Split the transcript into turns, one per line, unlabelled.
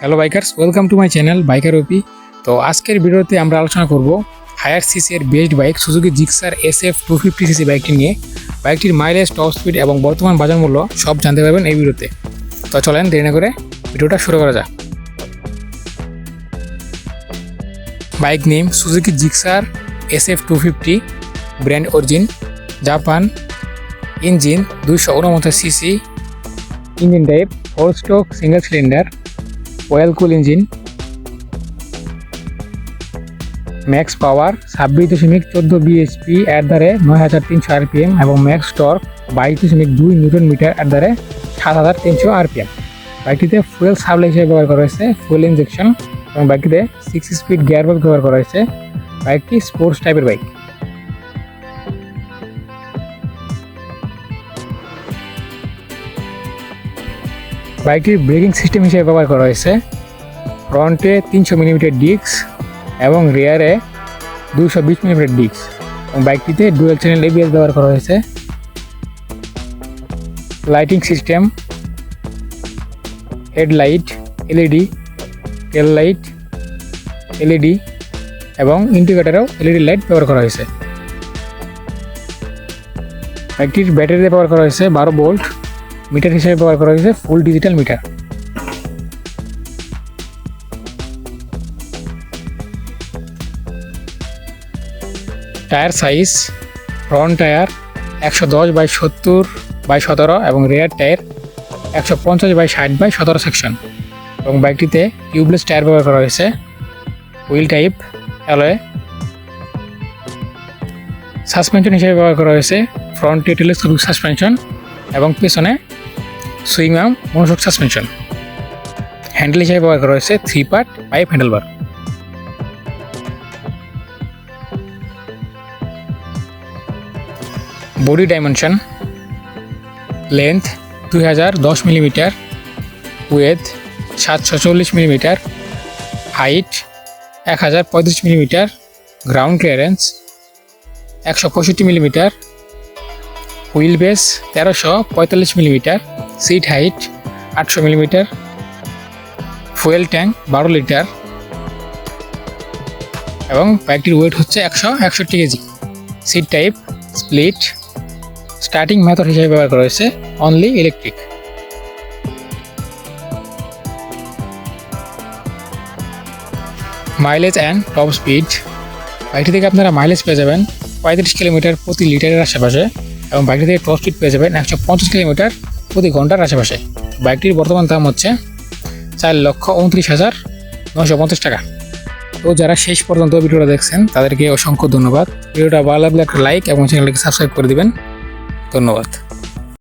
Hello bikers, welcome to my channel biker OP. তো আজকের ভিডিওতে আমরা আলোচনা করব হায়ার সিসি এর best bike Suzuki Gixxer SF 250 CC বাইকটি নিয়ে। বাইকটির মাইলেজ, টপ স্পিড এবং বর্তমান বাজার মূল্য সব জানতে পারবেন এই ভিডিওতে। তো চলেন দেরি না করে ভিডিওটা শুরু করা যাক। Bike name Suzuki Gixxer SF 250, brand origin Japan, engine 259 CC, engine type 4 stroke single cylinder, oil cool engine, max power 26.14 bhp এর দ্বারে 9300 rpm এবং ম্যাক্স টর্ক 22.2 নিউটন মিটার এর দ্বারে 7300 rpm। বাইকটিতে ফুয়েল সাপ্লাই হিসেবে ব্যবহার করা হয়েছে ফুয়েল ইনজেকশন এবং বাইকটিতে 6 স্পিড গিয়ারবক্স ব্যবহার করা হয়েছে। বাইকটি স্পোর্টস টাইপের বাইক। বাইকটির ব্রেকিং সিস্টেম হিসেবে ব্যবহার করা হয়েছে ফ্রন্টে 300 মিলিমিটার ডিস্ক এবং রিয়ারে 220 মিলিমিটার ডিস্ক এবং বাইকটিতে ডুয়াল চ্যানেল ABS ব্যবহার করা হয়েছে। লাইটিং সিস্টেম হেডলাইট LED, টেল লাইট LED এবং ইন্ডিকেটরেও LED লাইট ব্যবহার করা হয়েছে। বাইকটির ব্যাটারিতে ব্যবহার করা হয়েছে 12 ভোল্ট, মিটার হিসেবে ব্যবহার করা হয়েছে full digital meter. Tyre size front tyre 110/70/17 এবং রেয়ার টায়ার 150/60/17 সেকশন এবং বাইকটিতে টিউবলেস টায়ার ব্যবহার করা হয়েছে। Wheel type alloy. সাসপেনশন হিসেবে ব্যবহার করা হয়েছে ফ্রন্টে টেলিস্কোপিক সাসপেনশন এবং পেছনে swing arm monoshock suspension. Handle হিসেবে ব্যবহার করা হয়েছে 3 part pipe handlebar. Body dimension length 2010 millimetre, width 740 millimetre, height 1035 millimetre, ground clearance 165 millimetre, wheel base 1345 millimetre, seat height 800 millimetre, fuel tank 12 litre এবং বাইকটির ওয়েট হচ্ছে 161 KG. Seat type split. Starting method হিসেবে ব্যবহার করা হয়েছে only electric. Mileage and top speed. বাইকটি থেকে আপনারা মাইলেজ পেয়ে যাবেন 35 কিলোমিটার প্রতি লিটারের আশেপাশে এবং বাইকটি থেকে টপ স্পিড পেয়ে যাবেন 150 কিলোমিটার প্রতি ঘন্টার আশেপাশে। বাইকটির বর্তমান দাম হচ্ছে 4,29,950 টাকা। তো যারা শেষ পর্যন্ত ভিডিওটা দেখছেন তাদেরকে অসংখ্য ধন্যবাদ। ভিডিওটা ভালো লাগলে একটা লাইক এবং চ্যানেলটিকে সাবস্ক্রাইব করে দিবেন। ধন্যবাদ।